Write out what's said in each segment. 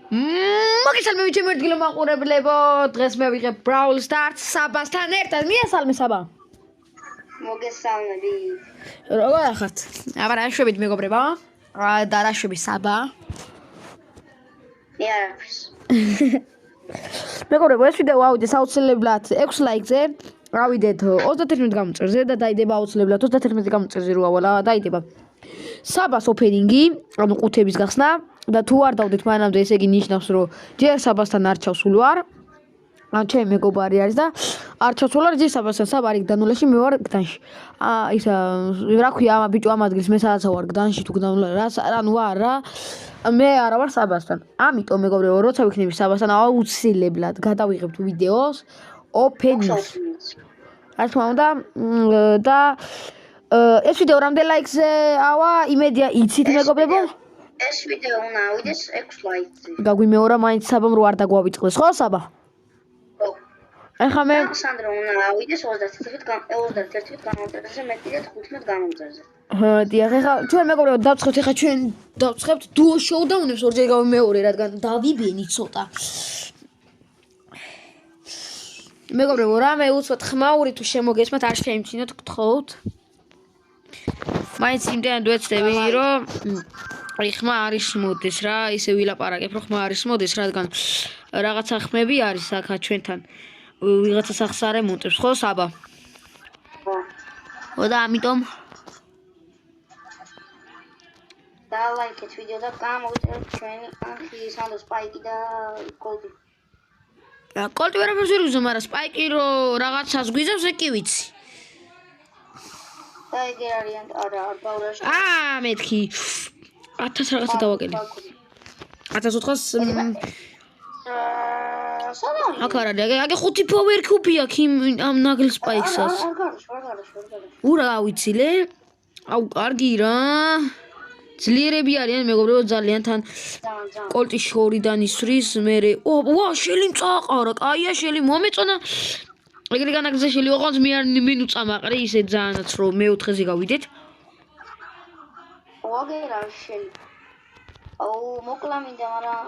მოგესალმე ჩემი ერთგილო მაყურებლებო, დღეს მე ვიღებ Brawl Stars საბასთან ერთად. მიესალმე საბა. მოგესალმები. როგორ ახართ? აბა რა შვებით მეგობრებო? და რა შვები საბა? იარაფერს. მეგობრებო, ეს ვიდეო ავიდეთ აუცილებლად 6 ლაიქზე. ავიდეთ 31 გამოწერზე და დაიდება აუცილებლად 31 გამოწერზე რო ავალა დაიდება. საბას ოფენინგი, ანუ ყუთების გახსნა და თუ არ დავდეთ მანამდე, ესე იგი ნიშნავს, რომ ჯერ საბასთან არ ჩავსულ ვარ. ან ჩემი მეგობარი არის და არ ჩავსულ ვარ ჯერ საბასთან, საბა არის გდანულაში, მე ვარ გდანში. ისა რა ქვია ამ ბიჭო ამ ადგილს მე სადაც ვარ გდანში თუ გდანულა რანუ ვარ რა. მე არა ვარ საბასთან. ამიტომ მეგობრებო, როცა ვიქნები საბასთან, აუცილებლად გადავიღებთ ვიდეოს ოფენინგს. რა თქმა უნდა და ეს ვიდეო რამდენ ლაიქზე ავა, იმედია იცით მეგობრებო? ეს ვიდეო უნდა ავიდეს 6 ლაიქზე. გაგვიმეორა მაინც საბამ რო არ დაგვავიწყდეს, ხო საბა? ხო. ეხლა მე სანდრო უნდა ავიდეს 31 გამოწერზე, მე კიდე 15 გამოწერზე. დიახ, ეხლა ჩვენ მეგობრებო დავცხებთ, ეხლა ჩვენ დავცხებთ duo showdown-ებს ორჯერ გავიმეორე, რადგან დავიბენი ცოტა. მეგობრებო, რამე უცბად ხმაური თუ შემოგესმათ, არ შეიმჩინოთ, გთხოვთ. მაინც იმდენად ვეცდები, რომ ხმა არის მოდეს რა, ისე ვილაპარაკებ, რომ ხმა არის მოდეს, რადგან რაღაცა ხმები არის აქ ჩვენთან. ვიღაცა სახს არ ემონტებს, ხო, საბა? ხო. და ამიტომ დალაიქეთ ვიდეო და გამოვიწერეთ ჩვენი ანხი, სანდრო სპაიკი და კოლტი. კოლტი ვერაფერს ვერ ვიზო, მაგრამ სპაიკი რო რაღაცას გვიზავს, ეკი ვიცი. და ეგერ არიან არა, არ ბავრაში. მეთქი 1000 რაღაცა დავაკელე. 1400 სანამ აქ არ არის, აგე 5 power cube აქვს ამ ნაგლ სპაიქსას. არ გარშ. ურა ავიცილე. აუ, კარგი რა. ძლიერები არიან მეგობრებო, ძალიან თან კოლტი შორიდან ისვრის, მერე ვა, შელი წააყარა, კაია შელი მომეწონა. ეგრე განაგზა შელი ოღონდ მე უწამაყრე, ისე ძალიანაც რომ მეოთხეზე გავიდეთ. ვაგერა შელი. აუ, მოკლა მინდა, მაგრამ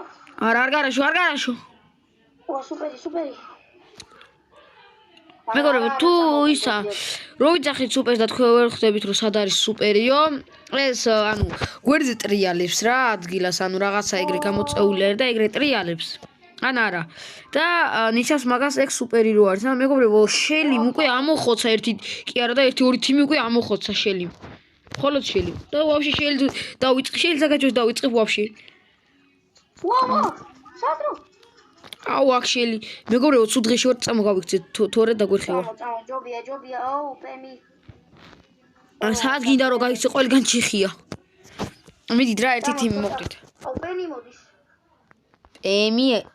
არ გარაშო. ვა, სუპერი. მეგობრებო, თუ ისა რო ვიძახით სუპერს და თქვენ ვერ ხვდებით რომ სად არის სუპერიო, ეს ანუ გვერდზე ტრიალებს რა ადგილას, ანუ რაღაცა ეგრე გამოწეული არის და ეგრე ტრიალებს. ან არა. და ნიშნავს მაგას ეგ სუპერი რო არის. ანუ მეგობრებო, შელიმ უკვე ამოხოცა ერთი კი არა და ერთი ორი თიმი უკვე ამოხოცა შელიმ. მხოლოდ შელიმ. და ვაფშე შელი დავიწყე, შელი საკაჭოს დავიწყებ ვაფშე. ვა, სანდრო. აუ აქ შელი. მეგობრებო, თუ დღეში ვარ წამოგავიქცეთ, თორე დაგვერხევა. ჯობია, აუ, პემი. სად გინდა რომ გაიქცე ყველგან ჩიხია. მიდით რა ერთი თიმი მოვდით. აუ, პემი მოდის.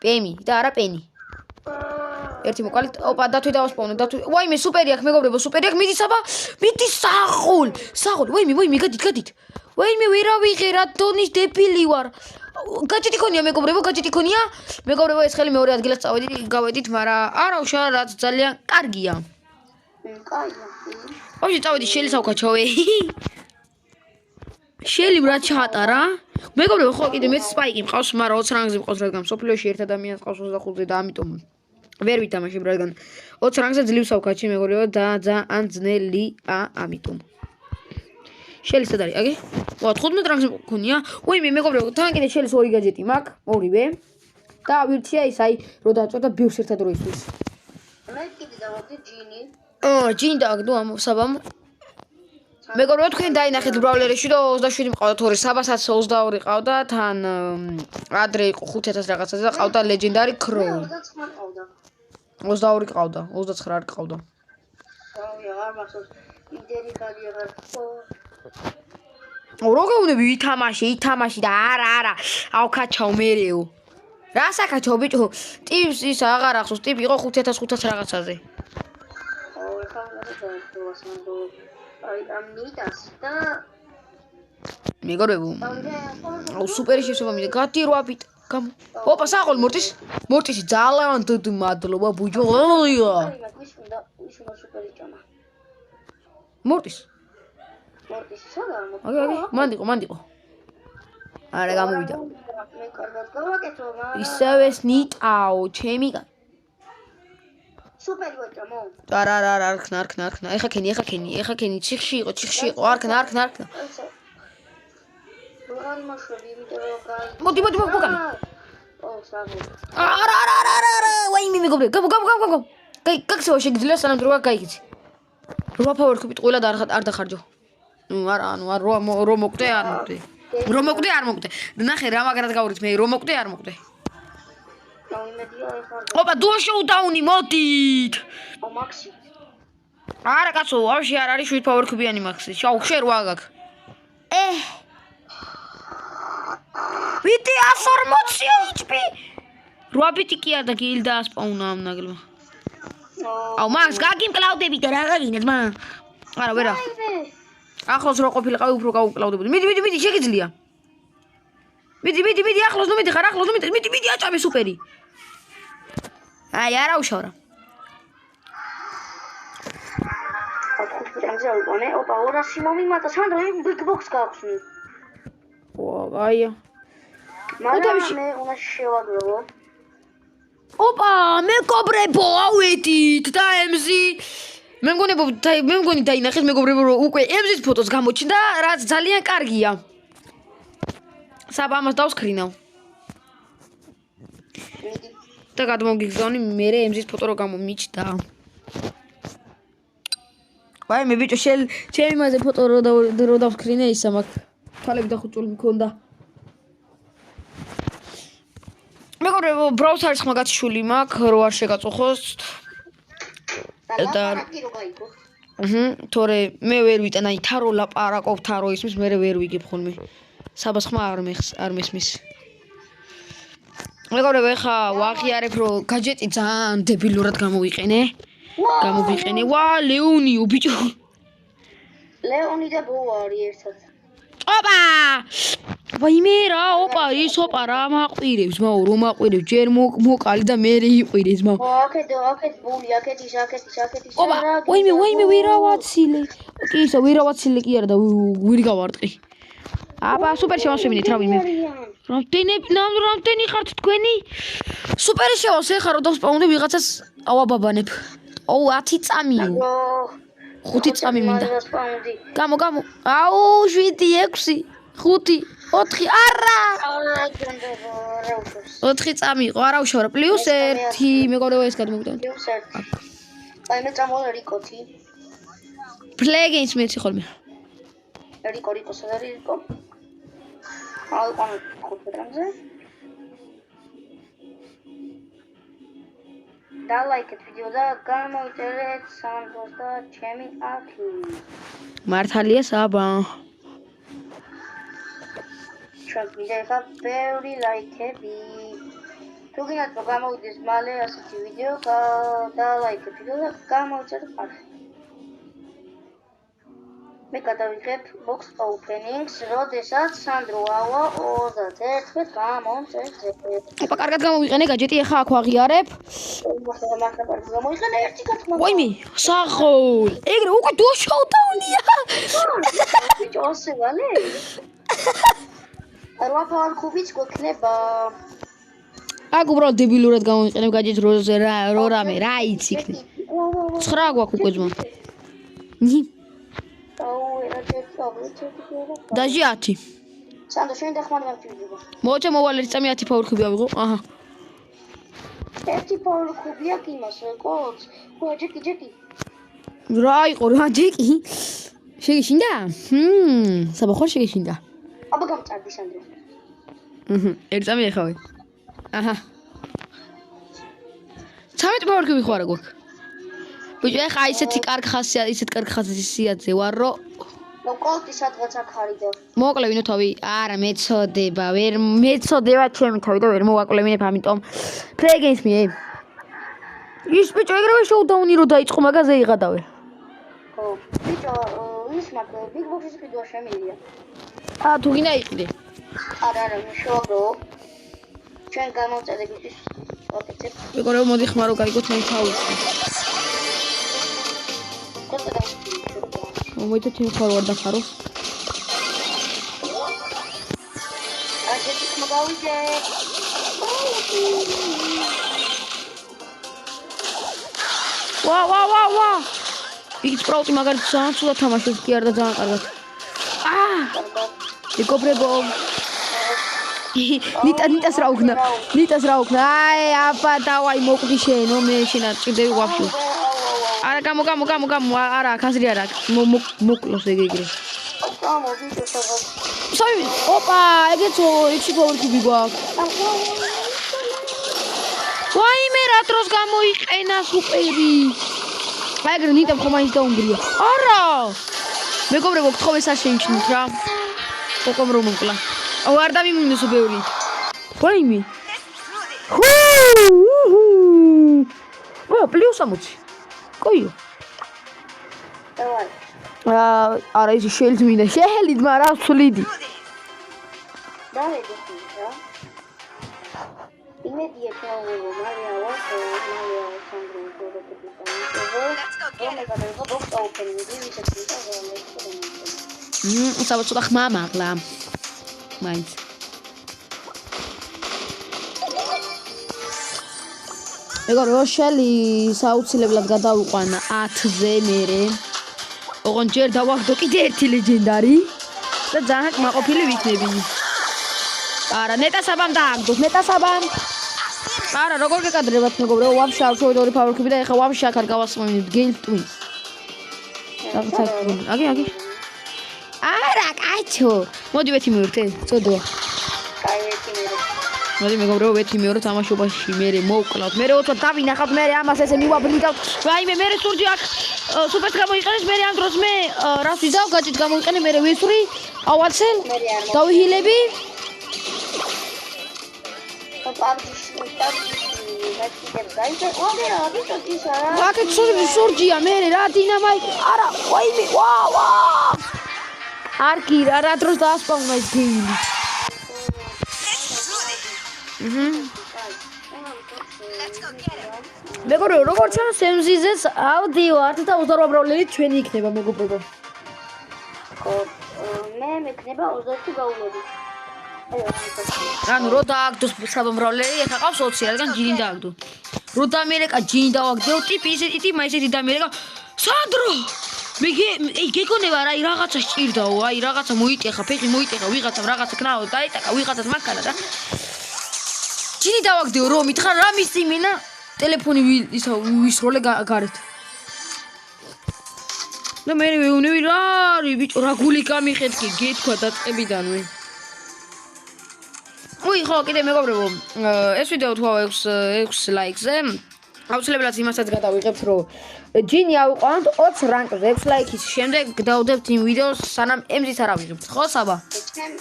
პემი და არა პენი. ერთი მოკალით. ოპა, დათვი დავასპავნე, დათვი. ვაიმე, სუპერი აქვს მეგობრებო, სუპერი აქვს. მიდი საბა, მიდი სახულ. ვაიმე, გადით. ვაიმე, ვერავიღე რა დონის დებილი ვარ. გაჭიტი ქონია მეგობრებო, მეგობრებო, ეს ხელი მეორე ადგილას გავედით, მაგრამ არა უშა რაც ძალიან კარგია. კაია. ვაფშე წავედი შელი საუკაჩავე. შელი რა ჩაატარა? მეგობრებო, ხო კიდე მეც სპაიკი მყავს, მაგრამ 20 რანგზე მყავს, რადგან სოფლიოში ერთ ადამიანს ყავს 25-ზე და ამიტომ ვერ ვითამაშებ, რადგან 20 რანგზე ძლივ საუკაჩი მეგობრებო და ძალიან ძნელია ამიტომ. შელი სად არის? აგე? ვა, 15 რანგზე მქონია. ვაიმე, მეგობრებო, თან კიდე შელის ორი გაჯეტი მაქვს, ორივე. და ვირჩია ის აი, რო დაწვა ბიურს ერთად რო ისვის. მე კიდე დავაგდე ჯინი. ჯინი დააგდო ამ საბამ. მეგობრებო, თქვენ დაინახეთ ბრავლერში და 27 მყავდა თორე, საბასაც 22 ყავდა, თან ადრე იყო 5000 რაღაცაზე და ყავდა ლეგენდარი ქროუ. 29 ყავდა. 22 ყავდა, 29 არ ყავდა. არ მახსოვს. იმდენი კარიერა. რო გაუნები ითამაში და არა. აუ კაჩაო მერეო. რა საკაჩაო ბიჭო? ტიპს ის აღარ ახსოვს, ტიპი იყო 5500 რაღაცაზე. აუ, ეხლა სანდრო. აი, ამიტას და მეგობრებო, აუ სუპერი შესაბამისად გადი რო აპიტ. ოპა, საყოლ მორტისი ძალიან დიდი მადლობა ბუჯო. ის უნდა სუპერი ჭამა. მორტის. მორტისი სადაა? აგე, მანდიყო. არა გამოვიდა. მე კარგად გავაკეთო, მაგრამ ისევე ნიტაო, ჩემი სუპერი ვეჭამო. არა, არქნა. ეხა ქენი, ციხში იყო, არქნა. როგორ მოშვები, იმიტომ რომ გაი. მოდი, მოკანი. ო, საღო. არა, ვაიმე მეგობრე, გამო. გაქცევა შეგიძლია სანამ დროა გაიგიცი. 8 power cube ყველა და არ დახარჯო. არა, რომ მოკვდე, არ მოკვდე. რომ მოკვდე, არ მოკვდე. ნახე რა მაგრად გავრით მე, რომ მოკვდე, არ მოკვდე. იმედია ეხარ. ოპა, duo showdown-ი მოდით. ო, მაქსი. არა, კაცო, ვაფშე არ არის 7 power cube-იანი მაქსი. შაუ, შენ რა გაკ. ვიტი 140 HP. 8 ბიტი კი არა და გილდა ასპაუნა ამ ნაგლმა. აუ, მაქს გაგიმკლავდებით და რა გაგინეთ მა? არა, ვერა. ახლოს რო ყოფილიყავი, უფრო გავუკლავდებოდი. მიდი, შეგიძლია. მიდი, ახლოს ნუ მიდი ხარ, მიდი, აწამე სუპერი. აი, არა უშავრა. ამზე ვიყონე, ოპა 200 მომიმატა, სანდრო big box გააქვს. აია. მაგრამ მე უნდა შევაგროვო. ოპა, მეგობრებო, ავედით და ემზი. მე მგონი დაინახეთ მეგობრებო, რომ უკვე ემზის ფოტოს გამოჩნდა, რაც ძალიან კარგია. საბა ამას დავსკრინავ. და გადმოგიგზავნი მე ემზის ფოტო რო გამომიჩნდა. ვაი მე ბიჭო ჩემი მასე ფოტო რო დავსკრინე ისა მაგ თვალები დახუჭული მქონდა. მეგობრებო, ბრაუსერის ხმა გაცშული მაქვს, რო არ შეგაწუხოს. და თორე მე ვერ ვიტანაი თარო ლაპარაკობ თარო ისმის მე ვერ ვიგებ ხოლმე. საბას ხმა არ მესმის. მეგობრებო, ეხა ვაღიარებ რომ გაჯეტი ძალიან დებილურად გამოვიყენე. ვა, ლეონიო ბიჭო. ლეონი და ბო არის ერთად. ოპა! ვაიმე რა, ის რა მაყვირებს, მაო, რომ მაყვირებს, ჯერ მოკალი და მე იყვირეს, მაო. აქეთ ბული, აქეთ ის. ოპა, ვაიმე, ვერავაცილე. კი ისა, ვერავაცილე კი არა და ვირი გავარტყი. აბა, სუპერ შევასვენით რა ვინმე. რამდენი ხართ თქვენი? სუპერი შევასვენ ხარო დავსპაუნდე ვიღაცას ავაბაბანებ. 10 წამიო. 5 წამი მინდა. გამო. აუ, 7, 6, 5, 4, არა! 4 წამი იყო, არა უშავრა. +1, მეგობრებო, ეს გადმოგდავთ. +1. აი მე წამოვალ რიკოთი. პლეგინს მეცი ხოლმე. რიკო, სადა რიკო? აი, ყანო ხუთრამზე. და ლაიქეთ ვიდეო და გამოიწერეთ სანდროს და ჩემი აკი. მართალია საბა. ჩვენ ვიდეოა ბევრი ლაიქები. თუ გინდათ რომ გამოვიდეს მალე ასეთი ვიდეო და ლაიქეთ ვიდეო და გამოიწერეთ არხი. მე გადავიღებ box openings, როდესაც სანდრო ავა 31 გამომწერზე. ოპა, კარგად გამოვიყენე გაჯეტი, ეხა აქ ვაღიარებ. გამოიყენე ერთი გათმა. ვაიმე, სახოლ. ეგრე უკვე duo showdown-ია. ბიჭო, ასე ვალე? რა პოვარ კუბიც გვექნება. აქ უბრალოდ დებილურად გამოვიყენებ გაჯეტ რო რამე, რა იცი იქნება. 9 გვაქვს უკვე ძმა. დაჟე 10. სანდრო, შენ დახმარება ვიძებო. მოწე მოვალ ერთი წამი 10 power cube ავიღო. აჰა. ერთი power cube-ია კი მას, კოც. ხო, ჯეკი. რა იყო რა ჯეკი? შეგეშინდა? საბა ხო შეგეშინდა? აბა გამწარდი სანდრო. ერთი წამი ეხავე. აჰა. 13 power cube ხო არა გვაქვს? ბიჭო, ეხა ისეთი კარგი ხასიათზე ვარ, რომ მოკოლტი სადღაც აქ არის და მოკლევინო თავი. არა, მეწოდება ჩემი თავი და ვერ მოვაკლევინებ, ამიტომ ფლეგენს მე. ის ბიჭო, ეგრევე შოუდაუნი რო დაიწყო, მაგაზე იღადავე. ხო, ბიჭო, ის მაგ big box-ის ყიდვა შემიძლია. თუ გინდა იყიდე. არა, მე შევაგროვო. ჩვენ გამოვწერდით ის ოკეცებ. მეგობრებო, მოდი ხმა რო გაიგოთ მე თავი. მოიცა ჩემი ხარ ვარ დახარო. გავიდე. ვა. იქ სპრაუტი მაგალითად ძალიან ცუდად თამაშობს კი არა და ძალიან კარგად. მეგობრებო. ნიტას რა უქნა? აი, აბა დავაი მოკვდი შენო, მე შენ არ ჭირდები ვაფშე. არა, გამო, არა, ხაზრი არა, მოკლოს ეგრე. სავი, ოპა, ეგეცო, ექვსი ფავრიკი გვაქვს. ვაიმე, რა დროს გამოიყენა სუპერი. ეგრე ნიტამ ხომ მაინც დაუნგრია. არა! მეგობრებო, გთხოვეს არ შეიმჩნით რა. ხომ რომ მოკლა. არ დამიმუნდესო ბევრი. ვაიმე. პლუს 60. კოიო. დავაი. არა ის შეიძლება შეელით, მაგრამ ვცვლიდი. დავედი რა. იმედია ჩავიღო, მაგრამ მალე სანდრო პროდუქტი საბა ცოტა ხმა მაღლა. მაინც. მეგობრებო, შელი საუცილებლად გადავიყვანა 10-ზე მერე. ოღონდ ჯერ დავაგდო კიდე ერთი ლეგენდარი და ძალიან კმაყოფილი ვიქნები. არა, ნეტასაბამ დააგდოთ, ნეტასაბამ. არა, როგორ გეკადრებათ მეგობრებო, ვაფშე არ შევიდა ორი ფავრიკები და ეხლა ვაფშე აქ არ გავასწავლინებთ გეილ ტვინს. აგი. არა, კაჩო. მოდი ვეთი მივერთე, წოდოა. კაი ვეთი მივერთე. მოდი მეგობრებო, ვეთი მეორე თამაშობაში მერე მოვკლავთ. მერე ოთვა დავინახავთ, მერე ამას ესე მივაბლიკავთ. ვაიმე, მერე სურჯი აქ სუპერს გამოიყენეს, მერე ამ დროს მე რას ვიზავ, გაჭით გამოიყენე, მერე ვისვრი, ავაცელ, დავიჰილები. აქეთ სურჯია, მერე რა დინამაიტი. არა, ვაიმე, ვა. არ კი რა დროს დაასპავნა ეს გეილი. მეგობრებო, როგორც ჩანს MZ-ს ავდივართ და 28 ბროლელი ჩვენი იქნება მეგობრებო. მე მექნება 20 გაუმები. ანუ რო დააგდოს საბამ ბროლელი, ეხა ყავს 20, რადგან ჯინი დააგდო. რო დამერეკა ჯინი დავაგდო, ტიპი ისეთი დამერეკა. სანდრო! მე გეკონება რა, რაღაცა სჭირდაო, აი რაღაცა მოიტეხა, ფეხი მოიტეხა, ვიღაცამ რაღაცა კნაო დაიტაკა, ვიღაცას მანქანა და ჯინი დავაგდეო, რომ მითხრა რა მისიმენა ტელეფონი ისა ვისროლე გარეთ. და მე ვეუნები რა არის ბიჭო, რა გული გამიხეთქი, გეთქვა დაწყებიდანვე. ხო, კიდე მეგობრებო, ეს ვიდეო თქვა 6 ლაიქზე. აუცილებლად იმასაც გადავიღებთ, რომ ჯინი ავიყვანოთ 20 რანკზე, 6 ლაიქის შემდეგ დავდებთ იმ ვიდეოს, სანამ MZ-ს არ ავიღებთ. ხო, საბა? ჩემ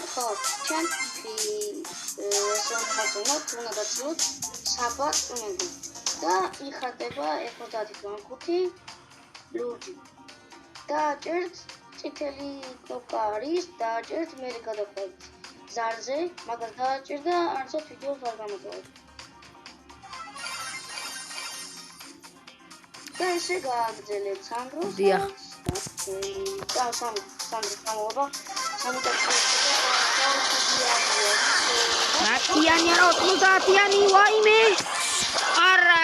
უნდა დაწვოთ საბა წუნები და იხატება 95 ლურჯი. დააჭერთ წითელი კნოპკა არის, დააჭერთ მე გადაყვეთ ზარზე, მაგას დააჭერ და არცერთ ვიდეოს არ გამოწვევთ. და ესე გააგრძელეთ სანდროს. დიახ. და სანდროს გამოვა. მაკიანი არა 90-იანი ვაიმე. არა.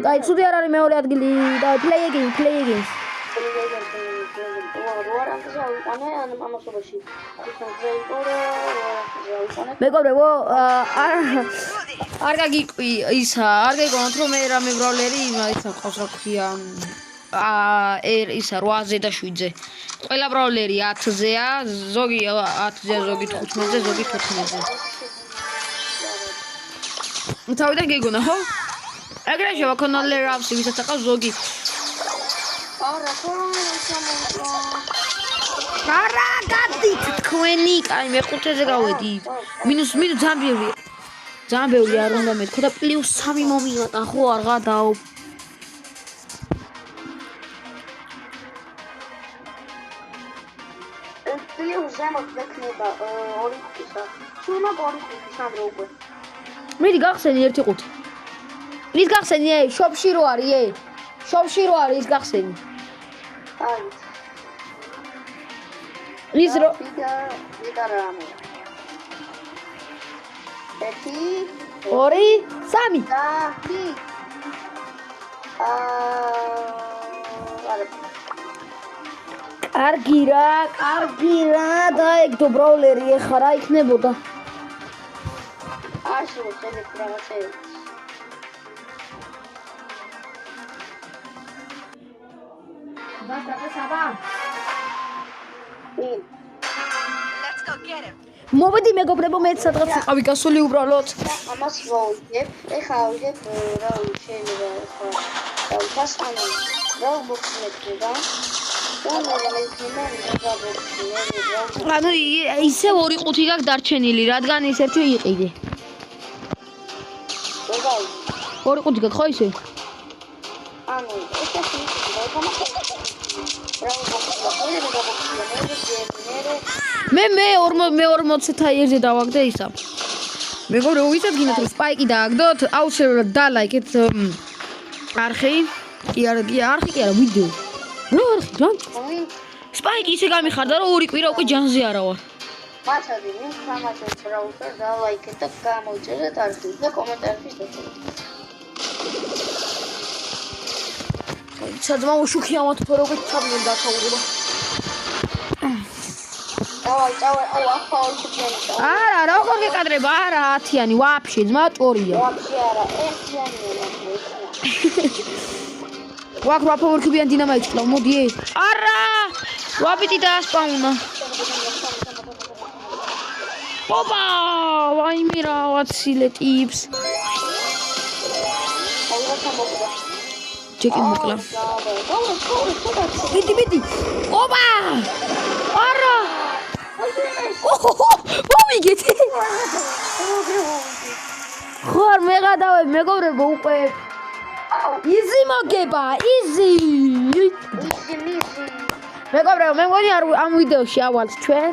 დაი ცუდი არ არის მეორე ადგილი და play again. მეგობრებო, არ გაგიყვი ისა, არ გეგონოთ რომ მე რამე ბროლერი ისა ყავს რა ქვია ისა 8-ზე და 7-ზე. ყველა ბროლერი 10-ზეა, ზოგი 10-ზე, ზოგი 15-ზე, ზოგი 14-ზე. თავიდან გეგონა ხო? ეგრე შევა ქონალე რავსი, ვისაც აყავს ზოგი. არა, გადით თქვენი, კაი, მე 5-ზე გავედი. მინუს ძალიან ბევრი არ უნდა მეთქო და +3 მომივატა, ხო არ გადაო. ზემოთ მექნება 2 ხუთისა. სულა 2 ხუთი სანდრო უკვე. მიდი გახსენი 1 ხუთი. ის გახსენი, შოპში რო არის, შოპში რო არის, ის გახსენი. აი. ის რო ვიდარამე. 1 2 3 და კი არა კარგი რა დაეგდო ბრაულერი ეხლა რა იქნებოდა არ შეგვიძლია ეგეთი რაღაცეები ბატონო საბა კი მოვედი მეგობრებო მეც სადღაც ვიყავი გასული უბრალოდ ამას ვაუძებ ეხლა ავიდებ რა შეიძლება ახლა დავთას ანუ რა მოხდება ანუ ისე 2 ყუთი გაქვს დარჩენილი რადგან ის ერთი იყიდე 2 ყუთი გაქვს ხო ისე ანუ ეს ერთი მე 40 თაიერზე დავაგდე ისა მეგობრებო ვისაც გინდათ რომ სპაიკი დააგდოთ აუცილებლად დალაიქეთ არხი კი არა ვიდეო რა არხი რა სპაიკი ისე გამიხარდა რომ 2 კვირა უკვე ჯანზე არა ვარ მაცადი ვინ ხამასაც რა უთხრა და ლაიქეთ და გამოიწერეთ არხი და კომენტარებში დაწვეთ საძმა უშუქი ამათ უფრო როგორ ჩაბლენ დაქაურება წავე აუ ახალ შეგიანა არა რა ხარ გეკადრება არა 10-იანი ვაფშე ძმა ჭორია ვაფშე არა ერთიანია ვაკ რა ფოვერკიბიან დინამიტი კლავ მოდი არა ვაბიტი დაასპაუნა ოპა ვაიმე რაღაცილე ტიპს ჯეკი მოკლა ბიდი ოპა არა მომიგეთ ხარ მეღადავე მეგობრებო უკვე იზი მოგება იზი მეგობრებო მე მგონი ამ ვიდეოში ავალთ ჩვენ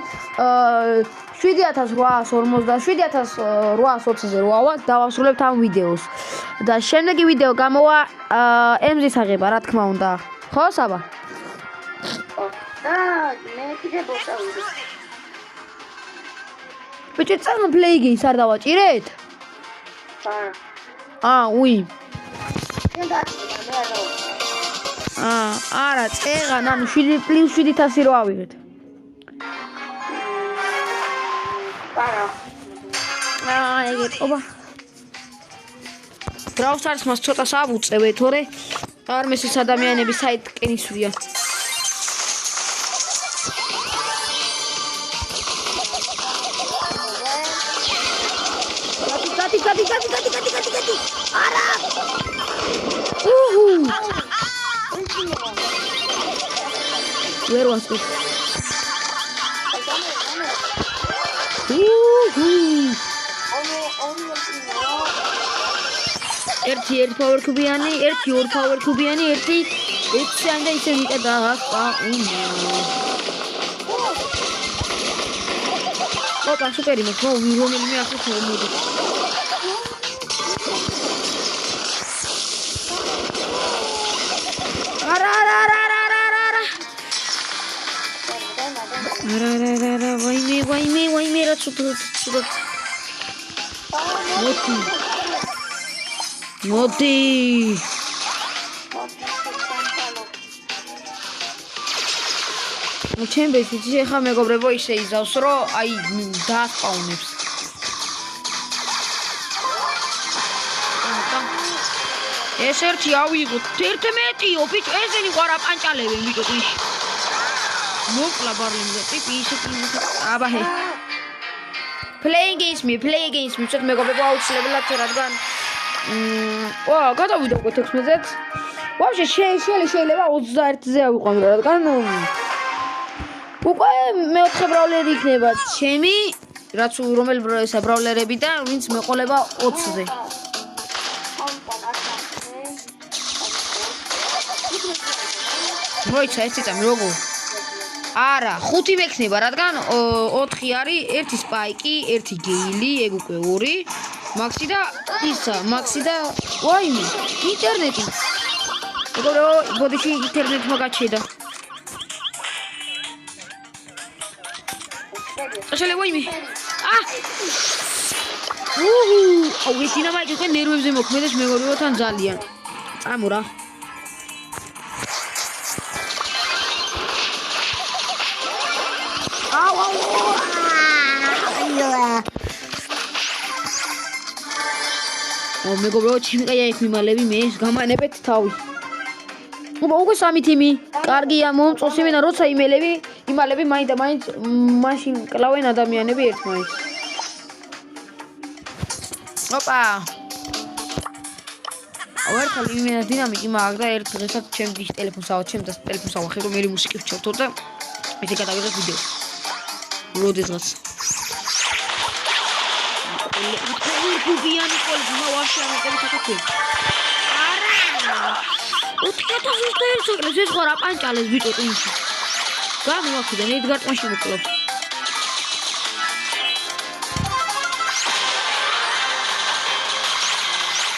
7820-ზე რო ავალთ დავასრულებთ ამ ვიდეოს და შემდეგი ვიდეო გამოვა ემზის აღება რა თქმა უნდა ხო საბა და მე კიდე ბოსავდი ბიჭი წანა პლეი გეიმს არ დავაჭირეთ უი არა წეღან ანუ 7+700 რო ავიღეთ ეგეთ ოპა ბრაუსტარს მას ცოტა საბუწევე თორე არ მესის ადამიანები საიტკენ ისვრიან გადი არა ვერ ვასწრებ ერთი power cube-იანი, ერთი 2 power cube-იანი, ერთი 1-იან და ისე ვიყე დაღასპაუნა. ოპა, სუპერი მოხ, რომელიმე ახლა მოდი. არა, ვაიმე, რა ცუდად. მოდი. ჩემს ისე ხა მეგობრებო ისე იზავს რომ აი დაასპაუნებს. ეს ერთი ავიღოთ 11-ო ბიჭო ესენი ყარა პანჭალებენ ბიჭო ის. მოკლა ბარლინზე ტიპი ისე აბაჰე. Playing games me ცოტა მეგობრებო აუცილებლად რადგან გადავიდა უკვე 16-ზე. ვაფშე შეიძლება 21-ზე ავიყვანო რადგან უკვე მეოთხე ბრაულერი იქნება ჩემი, რაც რომელი ბრაულერები და ვინც მეყოლება 20-ზე. მოიცა ეს წამი როგორ? არა, 5 მექნება, რადგან 4 არის, 1 სპაიკი, 1 გეილი, ეგ უკვე 2, მაქსი და ისა, მაქსი და ვაიმე, ინტერნეტი. ეგორო, ბოდიში ინტერნეტი მაგაჩედა. შეიძლება ვაიმე. აუ ეს დინამიტი უკვე ნერვებზე მოქმედებს მეგობრებთან ძალიან. წამო რა. აუ. მეგობრებო, ჩიმკაია იქ მიმალები მე გამანებეთ თავი. უკვე სამი თიმი. კარგია, მომწონს იმენა როცა იმალები მაინდა მაინც მაშინ კლავენ ადამიანები ერთმანეთს. ოპა. ავერხალ იმენა დინამიტი მაგ და ერთ დღესაც ჩემს ტელეფონს ავახე რომ მე მუსიკი ვჩავთო და ესე გადავიღე ვიდეო. როდესაც გუბიანი ყოლი მოვაშე ამერკელი თათათი. არა. უთქეთა ზუსტად სოკლეს ეს ხარ აპანჭალეს ბიჭო ტიმში. გამოვაქიდან ედგარ ტყაში მოკლავს.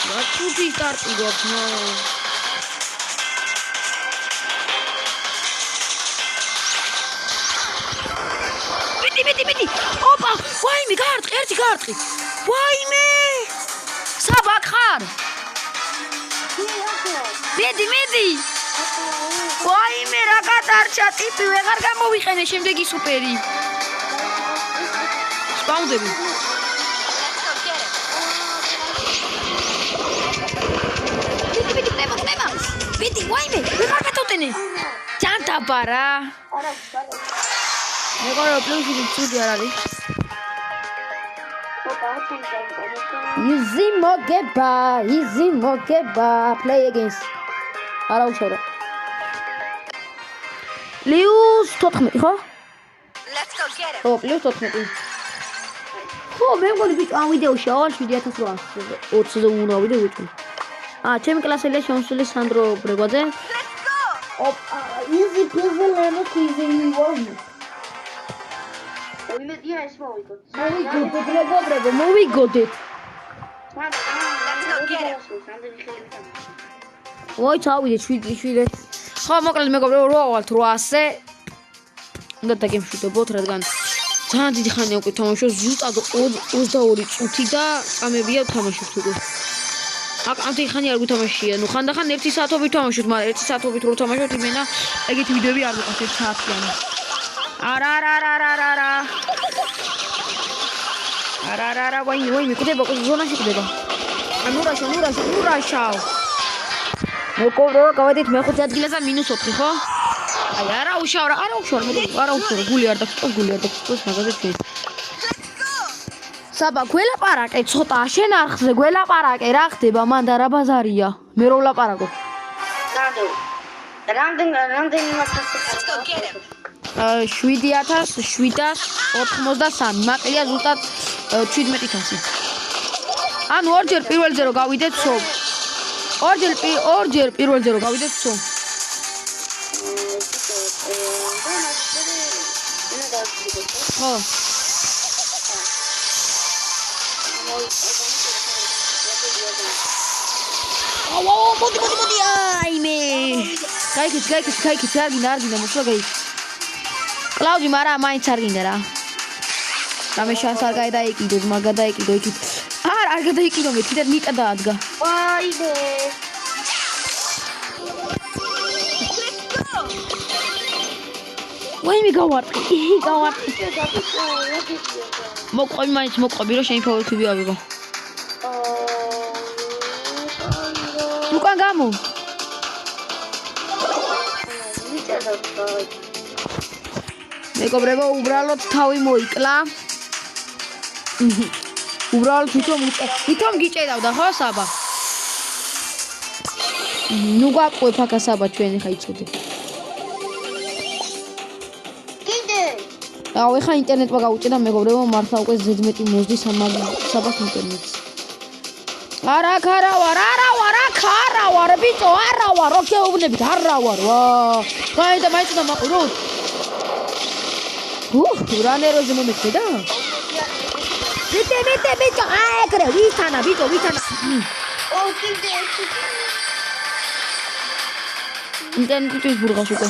რა თუთი სტარტი გვაქვს ნო. ბიდი. ოპა, ვაიმე, ერთი გარტყი. ვაიმე! საბაკ ხარ? მიდი. ვაიმე, რა გადარჩა ტიპი, ვეღარ გამოვიყენე შემდეგი სუპერი. სპაუნდები. მიდი, ვაიმე, ვეღარ გადავტენე. ჯანტაბა რა. მეგორო პლუსი ცუდი არ არის. Easy mogeba, play against. არა უშავრო. +14 ხო? Let's go get it. ო, +14. ხო, მე მგონი ბიჭო ამ ვიდეოში ავალ 7820-ზე უნდა ვიდეო. ჩემი კლასელია შემოსული სანდრო ბრეგვაძე. Let's go. ოპა, easy puzzle and easy one. იმედია ეს მოვიგოთ. მოვიგოდეთ. ვაი, წავიდეთ 7. ხო, მოკლედ მეგობრებო, რო ავალთ 800-ზე. უნდა დაგემშვიდობოთ, რადგან ძალიან დიდი ხანია უკვე თამაშობ, ზუსტად 22 წუთი და წამებია ვთამაშობთ უკვე. ამ ხანი არ გვითამაშია, ნუ ხანდახან 1 საათობით ვთამაშობთ, მაგრამ 1 საათობით რო ვთამაშობთ, იმენა ეგეთი ვიდეოები არ ვიყავს 1 საათიანი. არა, ვაიმე, კდება, ზონაში კდება. ნურაშავ. მოკობროა, გავედით მე-5 ადგილაზე -4, ხო? აი, არა უშავ, გული არ დაგწყვეტს, მაგაზე ჩვენ. საბა, გველაპარაკე ცოტა, შენ არხზე გველაპარაკე, რა ხდება, მან და რა ბაზარია? მე რო ვლაპარაკო. რამდენი Let's go get it. 7783, მაყლია ზუსტად 17000. ანუ ორჯერ პირველზე რო გავიდეთ ცო. ორჯერ პირველზე რო გავიდეთ ცო. ხო. აუ, მოდი, აიმე. გაიქით, არ გინდა, მოსვლა გაიქით. კლაუდი, მაგრამ მაინც არ გინდა რა. გამეშანს არ გადაიკიდოს, მაგა დაიკიდო იქით. არ გადაიკიდო მე, თვითონ მიტა დაადგა. ვაიმე. ვაიმე გავარტყი. მოყვები, რომ შენი ფავორიტები ავიღო. უკან გამო. მეგობრებო, უბრალოდ თავი მოიკლა. უბრალოდ თვითონ გიჭედავდა ხო საბა? ნუ გაყვე ფაკა საბა ჩვენი ხა იცოდე. კიდე. აუ, ეხა ინტერნეტმა გაუჭედა მეგობრებო, მართლა უკვე ზედმეტი მოსდი საბას ინტერნეტს. არა ვარ, ბიჭო, არა ვარ, როქეუბნებით, არა ვარ. ვა. მაინც უნდა მაყურო. რა ნერვზე მომეცე და? მიტე, ბიჭო, ეგრე, ვისთანა. ო, კიდე. ინტერნეტის ბურღავს უკვე.